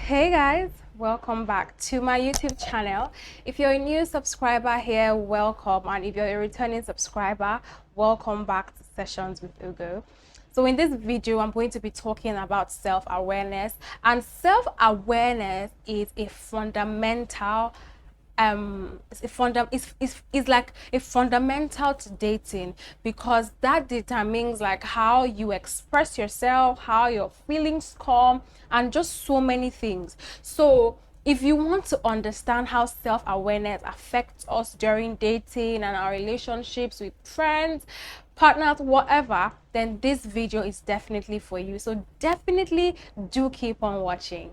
Hey guys, welcome back to my YouTube channel. If you're a new subscriber here, welcome, and if you're a returning subscriber, welcome back to Sessions with Ugo. So in this video, I'm going to be talking about self-awareness, and self-awareness is a fundamental it's like a fundamental to dating, because that determines like how you express yourself, how your feelings come, and just so many things. So if you want to understand how self-awareness affects us during dating and our relationships with friends, partners, whatever, then this video is definitely for you. So definitely do keep on watching.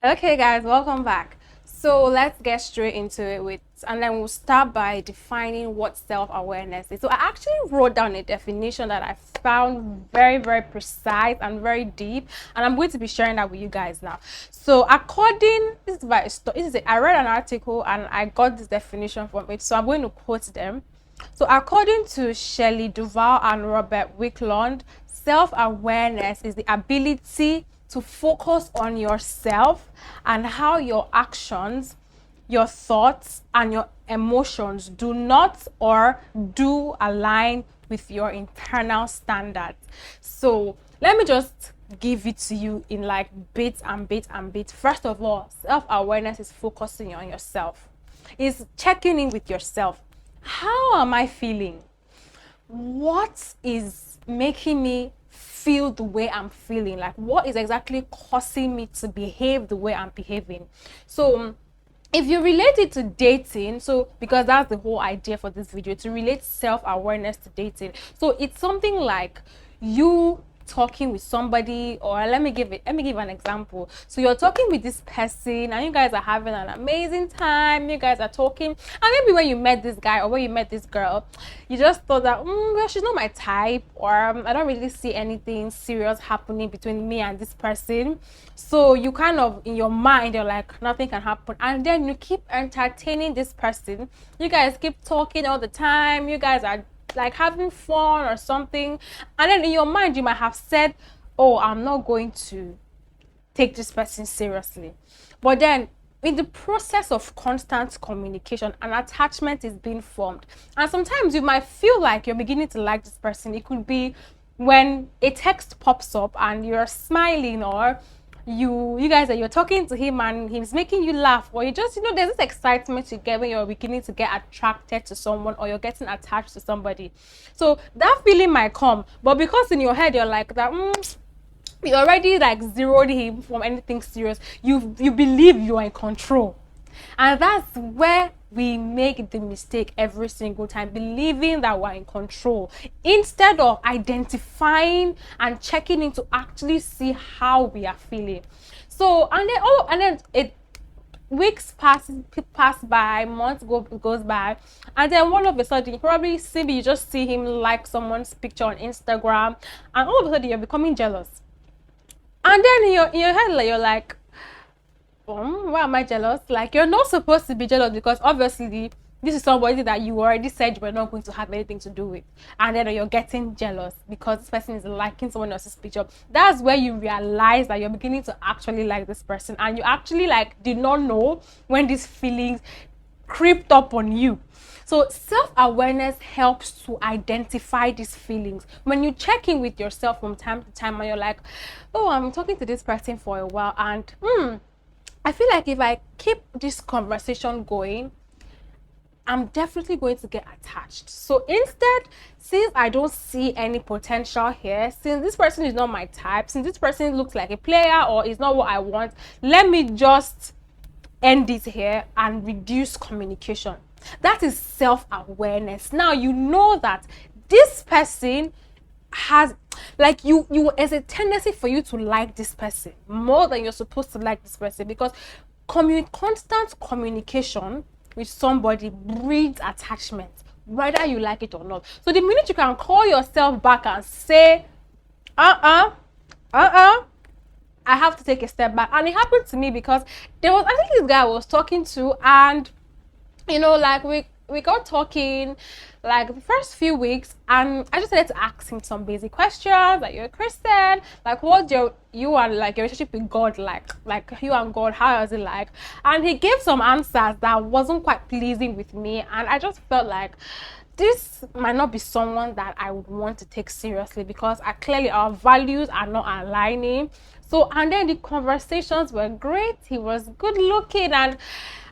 Okay guys, welcome back. So let's get straight into it and then we'll start by defining what self-awareness is. So I actually wrote down a definition that I found very precise and very deep, and I'm going to be sharing that with you guys now. So I read an article and I got this definition from it, so I'm going to quote them. So according to Shelley Duvall and Robert Wicklund, self-awareness is the ability to focus on yourself and how your actions, your thoughts, and your emotions do not or do align with your internal standards. So let me just give it to you in like bits and bits and bits. First of all, self-awareness is focusing on yourself. Is checking in with yourself. How am I feeling? What is making me feel the way I'm feeling? Like, what is exactly causing me to behave the way I'm behaving? So if you relate it to dating, so because that's the whole idea for this video, to relate self-awareness to dating. So it's something like you talking with somebody, or let me give an example. So you're talking with this person and you guys are having an amazing time, you guys are talking, and maybe when you met this guy or when you met this girl, you just thought that well, she's not my type, or I don't really see anything serious happening between me and this person. So you kind of, in your mind, you're like, nothing can happen, and then you keep entertaining this person. You guys keep talking all the time, you guys are like having fun or something, and then in your mind you might have said, oh, I'm not going to take this person seriously. But then in the process of constant communication, an attachment is being formed, and sometimes you might feel like you're beginning to like this person. It could be when a text pops up and you're smiling, or you guys are, you're talking to him and he's making you laugh, or you just, there's this excitement you get when you're beginning to get attracted to someone, or you're getting attached to somebody. So that feeling might come, but because in your head you're like that, you already like zeroed him from anything serious, you believe you are in control. And that's where we make the mistake every single time, believing that we're in control instead of identifying and checking in to actually see how we are feeling. So and then it weeks pass by, months goes by, and then all of a sudden, you just see him like someone's picture on Instagram, and all of a sudden you're becoming jealous. And then in your head, like, you're like, why am I jealous? Like, you're not supposed to be jealous, because obviously this is somebody that you already said you were not going to have anything to do with, and then you're getting jealous because this person is liking someone else's picture. That's where you realize that you're beginning to actually like this person, and you actually like did not know when these feelings creeped up on you. So self-awareness helps to identify these feelings. When you check in with yourself from time to time and you're like, oh, I'm talking to this person for a while, and I feel like if I keep this conversation going, I'm definitely going to get attached. So instead, since I don't see any potential here, since this person is not my type, since this person looks like a player or is not what I want, let me just end it here and reduce communication. That is self-awareness. Now you know that this person has, like, you there's a tendency for you to like this person more than you're supposed to like this person, because constant communication with somebody breeds attachment, whether you like it or not. So the minute you can call yourself back and say, I have to take a step back. And it happened to me because there was, I think, this guy I was talking to, and like we got talking like the first few weeks, and I just started to ask him some basic questions, like, you're a Christian, like, what's you and like your relationship with God like you and God, how is it like? And he gave some answers that wasn't quite pleasing with me, and I just felt like this might not be someone that I would want to take seriously, because clearly our values are not aligning. So, and then the conversations were great. He was good looking, and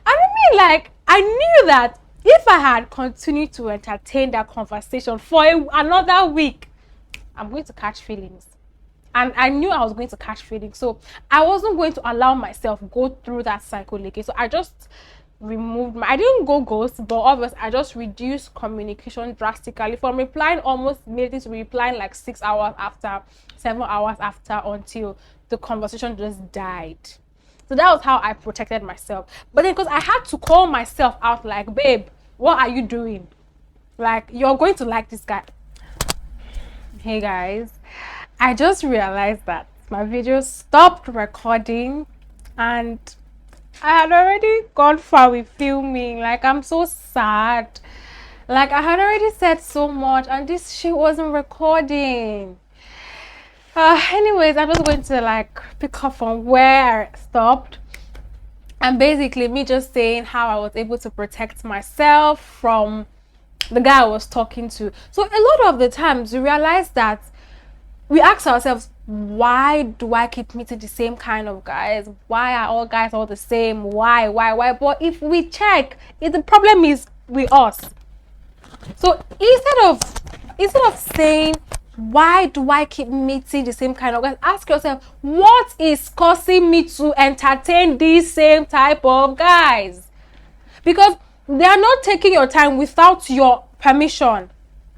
I mean, like, I knew that if I had continued to entertain that conversation for another week, I'm going to catch feelings. And I knew I was going to catch feelings. So I wasn't going to allow myself go through that cycle again. So I just I didn't go ghost, but obviously I just reduced communication drastically, from replying almost immediately to replying like 6 hours after, 7 hours after, until the conversation just died. So that was how I protected myself. But then, because I had to call myself out, like, babe, what are you doing? Like, you're going to like this guy. Hey guys, I just realized that my video stopped recording, and I had already gone far with filming. Like, I'm so sad. Like, I had already said so much, and this shit wasn't recording. Anyways, I'm just going to like pick up from where I stopped, and basically me just saying how I was able to protect myself from the guy I was talking to. So a lot of the times we realize that we ask ourselves, why do I keep meeting the same kind of guys? Why are all guys all the same? Why? But if we check, the problem is with us. So instead of saying, why do I keep meeting the same kind of guys, ask yourself, what is causing me to entertain these same type of guys? Because they are not taking your time without your permission.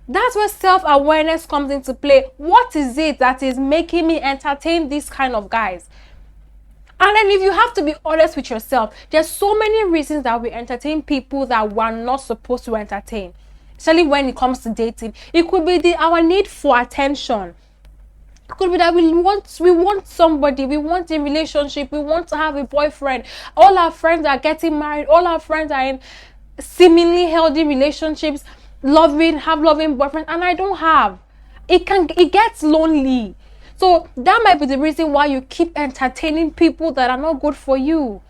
That's where self-awareness comes into play. What is it that is making me entertain these kind of guys? And then if you have to be honest with yourself, there's so many reasons that we entertain people that we're not supposed to entertain. Especially when it comes to dating. It could be our need for attention. It could be that we want somebody, we want a relationship, we want to have a boyfriend. All our friends are getting married, all our friends are in seemingly healthy relationships, have loving boyfriends, and I don't have. It gets lonely. So that might be the reason why you keep entertaining people that are not good for you.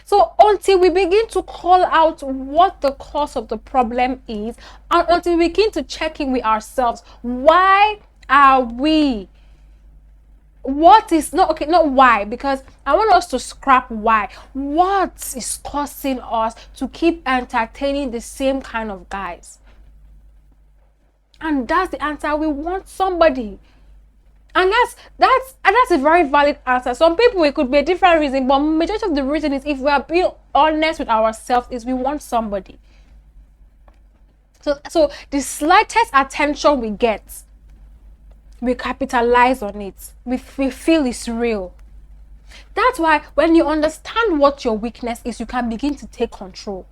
So until we begin to call out what the cause of the problem is, and until we begin to check in with ourselves, why are we? What is not why, because I want us to scrap why. What is causing us to keep entertaining the same kind of guys? And that's the answer. We want somebody. And that's a very valid answer. Some people, it could be a different reason, but majority of the reason is, if we are being honest with ourselves, is we want somebody. So the slightest attention we get, we capitalize on it. We feel it's real. That's why when you understand what your weakness is, you can begin to take control.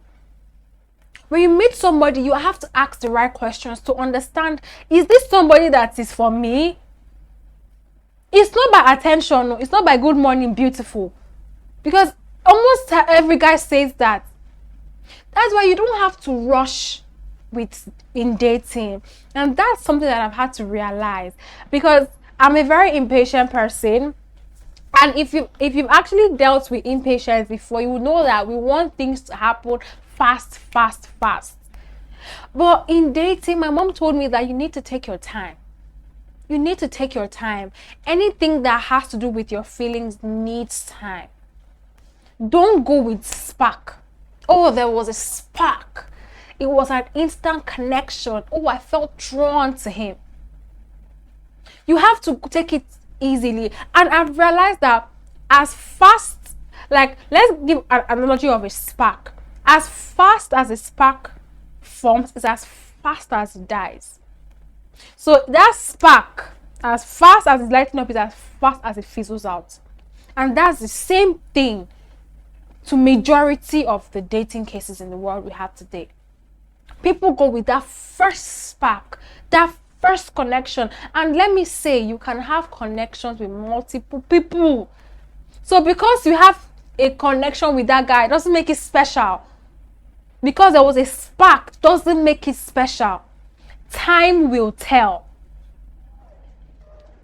When you meet somebody, you have to ask the right questions to understand, is this somebody that is for me? It's not by attention. It's not by good morning, beautiful. Because almost every guy says that. That's why you don't have to rush in dating. And that's something that I've had to realize. Because I'm a very impatient person. And if you've actually dealt with impatience before, you will know that we want things to happen fast. But in dating, my mom told me that you need to take your time. You need to take your time. Anything that has to do with your feelings needs time. Don't go with spark. Oh, there was a spark. It was an instant connection. Oh, I felt drawn to him. You have to take it easily. And I've realized that as fast, like, let's give an analogy of a spark. As fast as a spark forms is as fast as it dies. So that spark, as fast as it's lighting up, is as fast as it fizzles out. And that's the same thing to majority of the dating cases in the world we have today. People go with that first spark, that first connection. And let me say, you can have connections with multiple people. So because you have a connection with that guy, it doesn't make it special. because there was a spark doesn't make it special. Time will tell.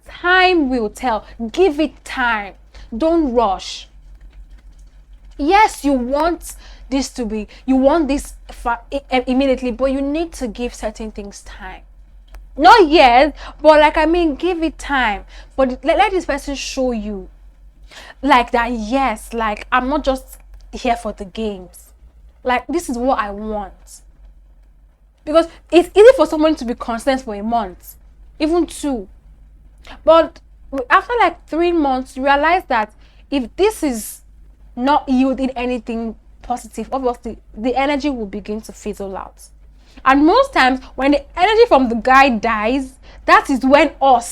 Time will tell. Give it time. Don't rush. Yes, you want this immediately, but you need to give certain things time. Not yet, but like, I mean, give it time. But let this person show you like that, yes, like, I'm not just here for the games. Like, this is what I want. Because it's easy for someone to be constant for a month, even 2. But after like 3 months, you realize that if this is not yielding anything positive, obviously the energy will begin to fizzle out. And most times when the energy from the guy dies, that is when our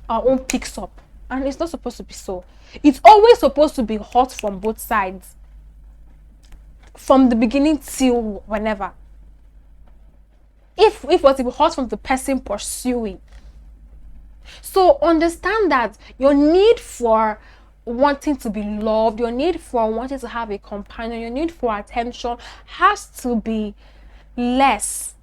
own picks up. And it's not supposed to be so. It's always supposed to be hot from both sides, from the beginning till whenever. If it was to be hot from the person pursuing. So understand that your need for wanting to be loved, your need for wanting to have a companion, your need for attention has to be less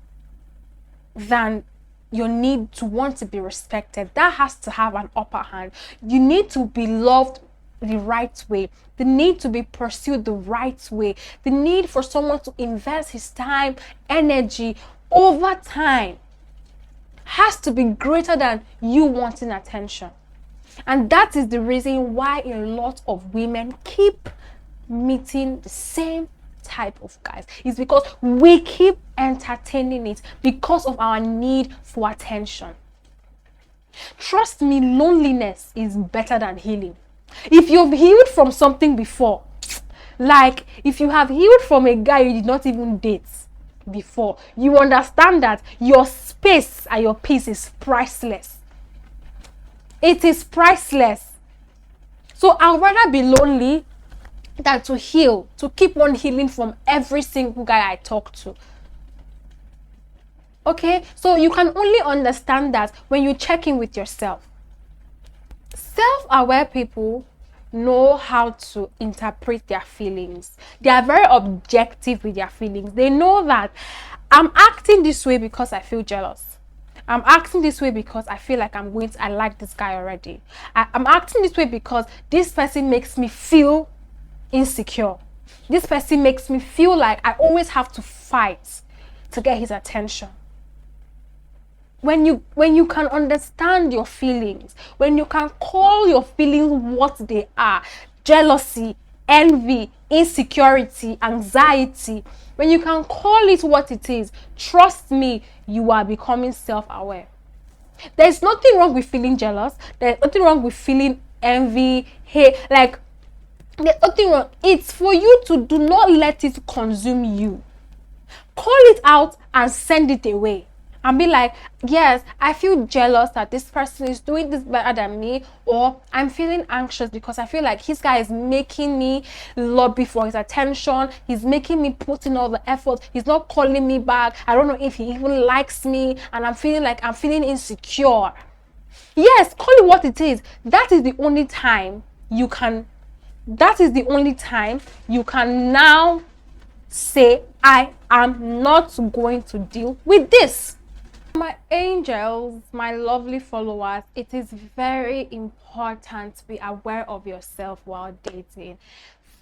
than your need to want to be respected. That has to have an upper hand. You need to be loved the right way, the need to be pursued the right way, the need for someone to invest his time, energy over time has to be greater than you wanting attention. And that is the reason why a lot of women keep meeting the same type of guys. It's because we keep entertaining it because of our need for attention. Trust me, loneliness is better than healing. If you've healed from something before, like if you have healed from a guy you did not even date before, you understand that your space and your peace is priceless. It is priceless. So I'd rather be lonely than to heal, to keep on healing from every single guy I talk to. Okay, so you can only understand that when you check in with yourself. Self-aware people know how to interpret their feelings. They are very objective with their feelings. They know that I'm acting this way because I feel jealous. I'm acting this way because I feel like I like this guy already. I'm acting this way because this person makes me feel insecure. This person makes me feel like I always have to fight to get his attention. When you can understand your feelings, when you can call your feelings what they are, jealousy, envy, insecurity, anxiety, when you can call it what it is, trust me, you are becoming self-aware. There's nothing wrong with feeling jealous. There's nothing wrong with feeling envy, hate. Like, there's nothing wrong. It's for you to do not let it consume you. Call it out and send it away. And be like, yes, I feel jealous that this person is doing this better than me, or I'm feeling anxious because I feel like this guy is making me lobby for his attention. He's making me put in all the effort. He's not calling me back. I don't know if he even likes me, and I'm feeling insecure. Yes, call it what it is. That is the only time you can now say, I am not going to deal with this. My angels, my lovely followers, it is very important to be aware of yourself while dating.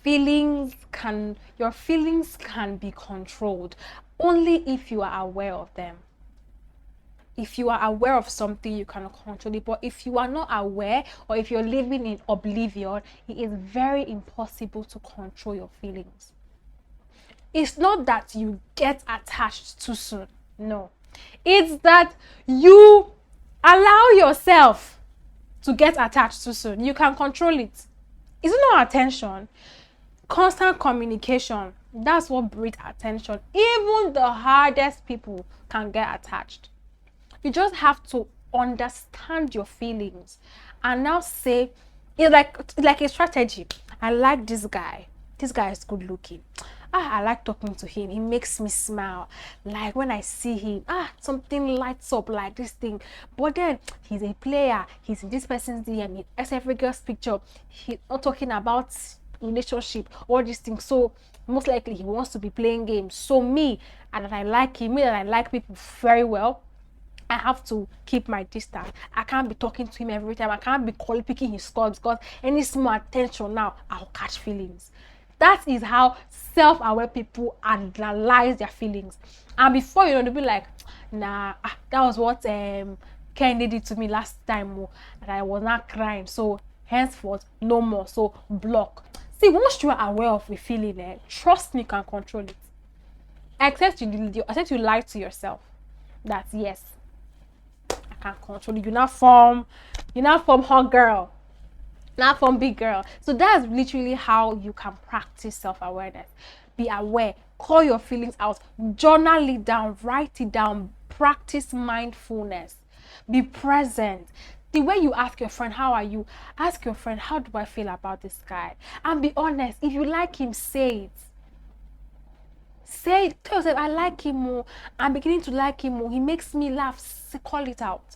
Your feelings can be controlled only if you are aware of them. If you are aware of something, you can control it. But if you are not aware, or if you're living in oblivion, it is very impossible to control your feelings. It's not that you get attached too soon. No. It's that you allow yourself to get attached too soon. You can control it. It's not attention. Constant communication. That's what breeds attention. Even the hardest people can get attached. You just have to understand your feelings and now say, it's like a strategy. I like this guy. This guy is good looking. I like talking to him. He makes me smile. Like when I see him, something lights up like this thing. But then he's a player. He's in this person's DM. He every girl's picture. He's not talking about relationship, all these things. So most likely he wants to be playing games. So me, and that I like him, me that I like people very well, I have to keep my distance. I can't be talking to him every time. I can't be picking his scores, because any small attention now, I'll catch feelings. That is how self-aware people analyze their feelings. And before you know, they'll be like, nah, that was what Kenny did to me last time, oh, that I was not crying. So henceforth, no more. So block. See, once you are aware of a feeling, trust me, you can control it. Except you lie to yourself. That yes, I can't control it. You not form hot girl, not from big girl. So that's literally how you can practice self-awareness. Be aware, call your feelings out, journal it down, write it down, practice mindfulness, be present. The way you ask your friend, how are you? Ask your friend, how do I feel about this guy? And be honest. If you like him, say it. Say it. Tell yourself, I like him more. I'm beginning to like him more. He makes me laugh. Call it out.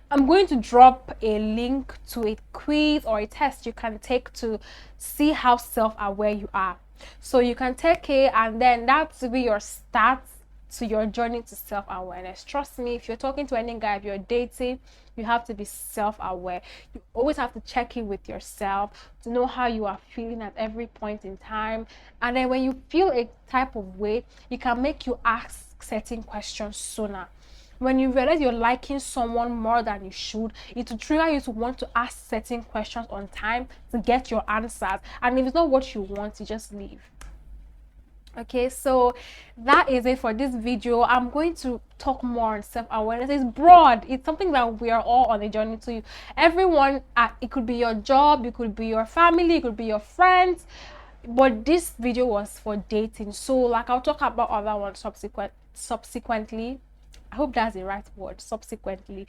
I'm going to drop a link to a quiz or a test you can take to see how self-aware you are. So you can take it, and then that will be your start to your journey to self-awareness. Trust me, if you're talking to any guy, if you're dating, you have to be self-aware. You always have to check in with yourself to know how you are feeling at every point in time. And then when you feel a type of way, you can make you ask certain questions sooner. When you realize you're liking someone more than you should, it will trigger you to want to ask certain questions on time to get your answers. And if it's not what you want, you just leave. Okay, so that is it for this video. I'm going to talk more on self-awareness. It's broad. It's something that we are all on a journey to. Everyone, it could be your job, it could be your family, it could be your friends, but this video was for dating. So like, I'll talk about other ones subsequently. I hope that's the right word, subsequently.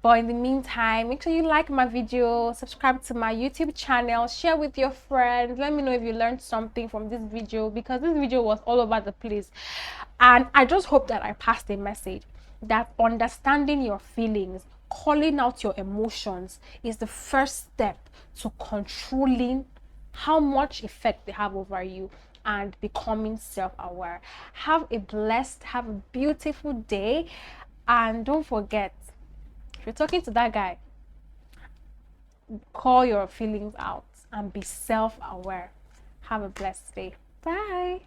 But in the meantime, make sure you like my video, subscribe to my YouTube channel, share with your friends. Let me know if you learned something from this video, because this video was all over the place. And I just hope that I passed a message that understanding your feelings, calling out your emotions, is the first step to controlling how much effect they have over you and becoming self-aware. Have a beautiful day, and don't forget, if you're talking to that guy, call your feelings out and be self-aware. Have a blessed day. Bye.